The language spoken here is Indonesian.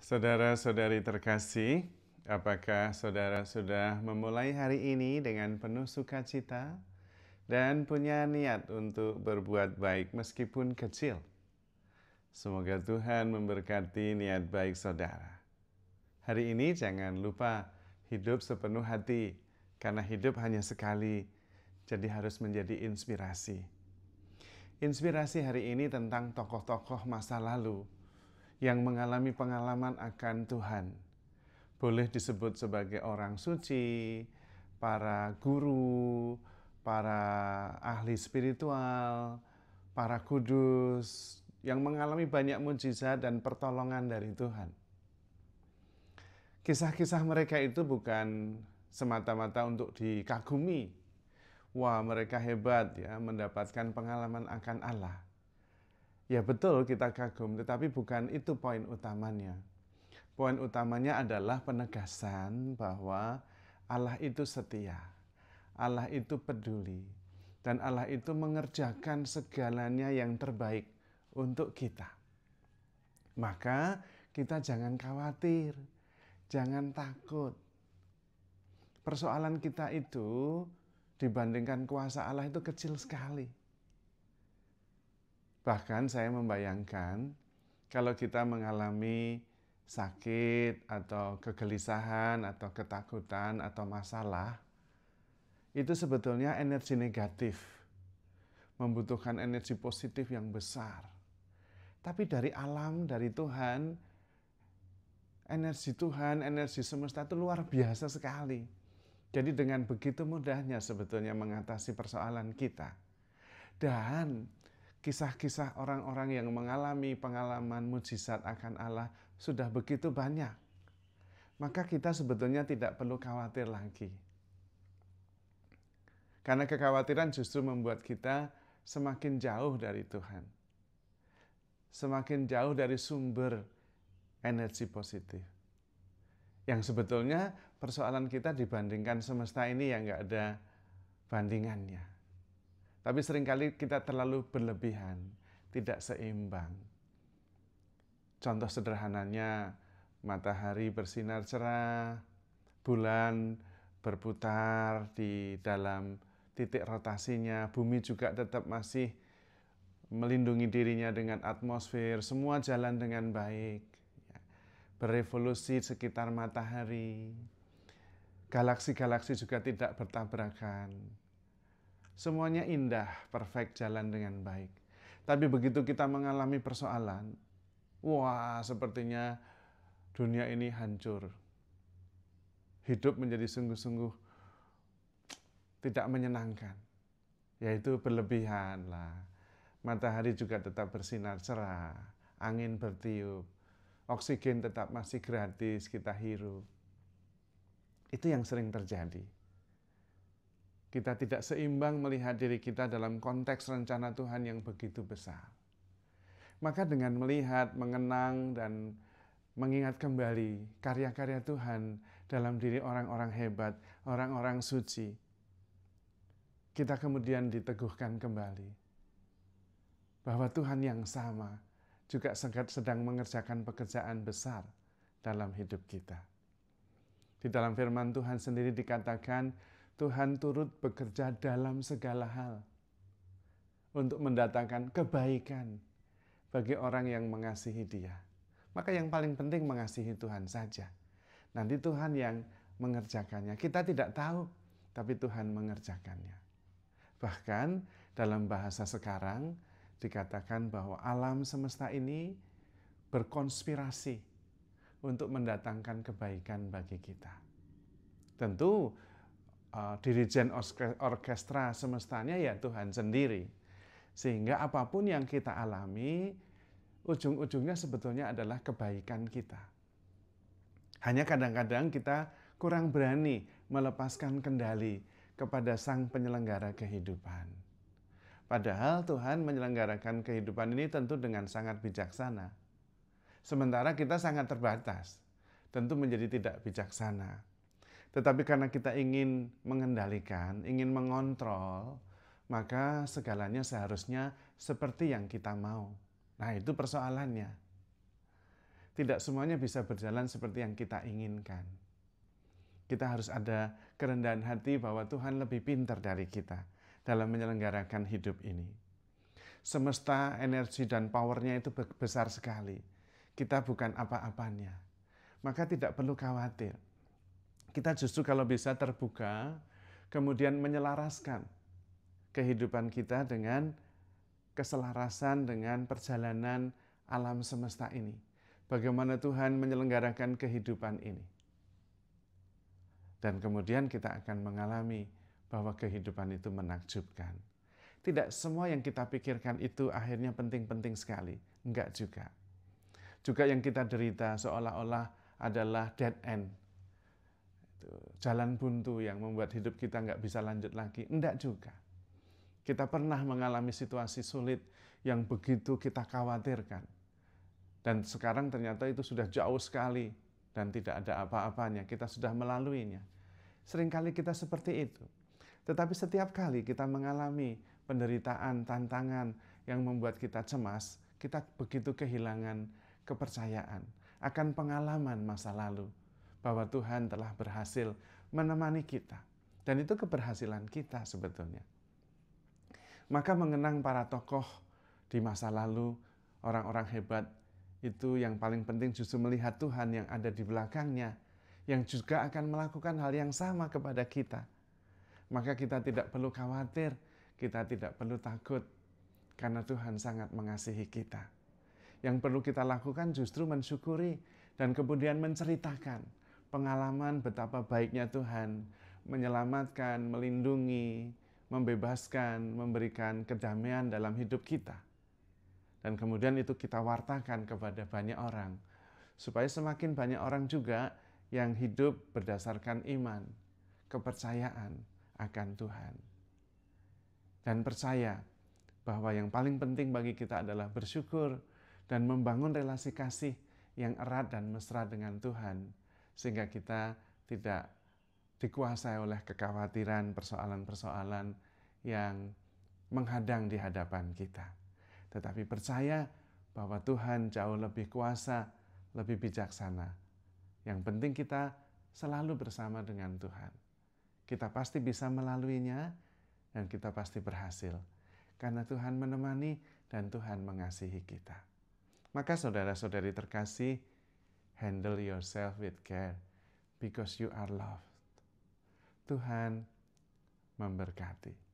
Saudara-saudari terkasih, apakah saudara sudah memulai hari ini dengan penuh sukacita dan punya niat untuk berbuat baik meskipun kecil? Semoga Tuhan memberkati niat baik saudara. Hari ini jangan lupa hidup sepenuh hati, karena hidup hanya sekali, jadi harus menjadi inspirasi. Inspirasi hari ini tentang tokoh-tokoh masa lalu yang mengalami pengalaman akan Tuhan. Boleh disebut sebagai orang suci, para guru, para ahli spiritual, para kudus, yang mengalami banyak mujizat dan pertolongan dari Tuhan. Kisah-kisah mereka itu bukan semata-mata untuk dikagumi. Wah, mereka hebat ya, mendapatkan pengalaman akan Allah. Ya betul, kita kagum, tetapi bukan itu poin utamanya. Poin utamanya adalah penegasan bahwa Allah itu setia, Allah itu peduli, dan Allah itu mengerjakan segalanya yang terbaik untuk kita. Maka kita jangan khawatir, jangan takut. Persoalan kita itu dibandingkan kuasa Allah itu kecil sekali. Bahkan saya membayangkan kalau kita mengalami sakit atau kegelisahan atau ketakutan atau masalah, itu sebetulnya energi negatif, membutuhkan energi positif yang besar. Tapi dari alam, dari Tuhan, energi semesta itu luar biasa sekali. Jadi dengan begitu mudahnya sebetulnya mengatasi persoalan kita. Dan kisah-kisah orang-orang yang mengalami pengalaman mujizat akan Allah sudah begitu banyak. Maka kita sebetulnya tidak perlu khawatir lagi. Karena kekhawatiran justru membuat kita semakin jauh dari Tuhan. Semakin jauh dari sumber energi positif. Yang sebetulnya persoalan kita dibandingkan semesta ini yang nggak ada bandingannya. Tapi seringkali kita terlalu berlebihan, tidak seimbang. Contoh sederhananya, matahari bersinar cerah, bulan berputar di dalam titik rotasinya, bumi juga tetap masih melindungi dirinya dengan atmosfer, semua jalan dengan baik. Berevolusi sekitar matahari, galaksi-galaksi juga tidak bertabrakan. Semuanya indah, perfect, jalan dengan baik. Tapi begitu kita mengalami persoalan, wah sepertinya dunia ini hancur. Hidup menjadi sungguh-sungguh tidak menyenangkan. Yaitu berlebihan lah. Matahari juga tetap bersinar cerah, angin bertiup, oksigen tetap masih gratis kita hirup. Itu yang sering terjadi. Kita tidak seimbang melihat diri kita dalam konteks rencana Tuhan yang begitu besar. Maka dengan melihat, mengenang, dan mengingat kembali karya-karya Tuhan dalam diri orang-orang hebat, orang-orang suci, kita kemudian diteguhkan kembali bahwa Tuhan yang sama juga sedang mengerjakan pekerjaan besar dalam hidup kita. Di dalam firman Tuhan sendiri dikatakan, Tuhan turut bekerja dalam segala hal untuk mendatangkan kebaikan bagi orang yang mengasihi Dia. Maka yang paling penting mengasihi Tuhan saja. Nanti Tuhan yang mengerjakannya. Kita tidak tahu, tapi Tuhan mengerjakannya. Bahkan dalam bahasa sekarang dikatakan bahwa alam semesta ini berkonspirasi untuk mendatangkan kebaikan bagi kita. Tentu dirijen orkestra semestanya ya Tuhan sendiri. Sehingga apapun yang kita alami, ujung-ujungnya sebetulnya adalah kebaikan kita. Hanya kadang-kadang kita kurang berani melepaskan kendali kepada Sang Penyelenggara kehidupan. Padahal Tuhan menyelenggarakan kehidupan ini tentu dengan sangat bijaksana. Sementara kita sangat terbatas, tentu menjadi tidak bijaksana. Tetapi karena kita ingin mengendalikan, ingin mengontrol, maka segalanya seharusnya seperti yang kita mau. Nah, itu persoalannya. tidak semuanya bisa berjalan seperti yang kita inginkan. Kita harus ada kerendahan hati bahwa Tuhan lebih pintar dari kita dalam menyelenggarakan hidup ini. Semesta, energi, dan powernya itu besar sekali. Kita bukan apa-apanya. Maka tidak perlu khawatir. Kita justru kalau bisa terbuka, kemudian menyelaraskan kehidupan kita dengan keselarasan dengan perjalanan alam semesta ini. Bagaimana Tuhan menyelenggarakan kehidupan ini. Dan kemudian kita akan mengalami bahwa kehidupan itu menakjubkan. Tidak semua yang kita pikirkan itu akhirnya penting-penting sekali. Enggak juga. Juga yang kita derita seolah-olah adalah dead end. Jalan buntu yang membuat hidup kita enggak bisa lanjut lagi. Enggak juga. Kita pernah mengalami situasi sulit yang begitu kita khawatirkan. Dan sekarang ternyata itu sudah jauh sekali dan tidak ada apa-apanya. Kita sudah melaluinya. Seringkali kita seperti itu. Tetapi setiap kali kita mengalami penderitaan, tantangan yang membuat kita cemas, kita begitu kehilangan kepercayaan akan pengalaman masa lalu bahwa Tuhan telah berhasil menemani kita. Dan itu keberhasilan kita sebetulnya. Maka mengenang para tokoh di masa lalu, orang-orang hebat, itu yang paling penting justru melihat Tuhan yang ada di belakangnya, yang juga akan melakukan hal yang sama kepada kita. Maka kita tidak perlu khawatir, kita tidak perlu takut, karena Tuhan sangat mengasihi kita. Yang perlu kita lakukan justru mensyukuri dan kemudian menceritakan pengalaman betapa baiknya Tuhan menyelamatkan, melindungi, membebaskan, memberikan kedamaian dalam hidup kita. Dan kemudian itu kita wartakan kepada banyak orang, supaya semakin banyak orang juga yang hidup berdasarkan iman, kepercayaan akan Tuhan. Dan percaya bahwa yang paling penting bagi kita adalah bersyukur dan membangun relasi kasih yang erat dan mesra dengan Tuhan, sehingga kita tidak dikuasai oleh kekhawatiran, persoalan-persoalan yang menghadang di hadapan kita. Tetapi percaya bahwa Tuhan jauh lebih kuasa, lebih bijaksana. Yang penting kita selalu bersama dengan Tuhan. Kita pasti bisa melaluinya dan kita pasti berhasil. Karena Tuhan menemani dan Tuhan mengasihi kita. Maka saudara-saudari terkasih, handle yourself with care because you are loved. Tuhan memberkati.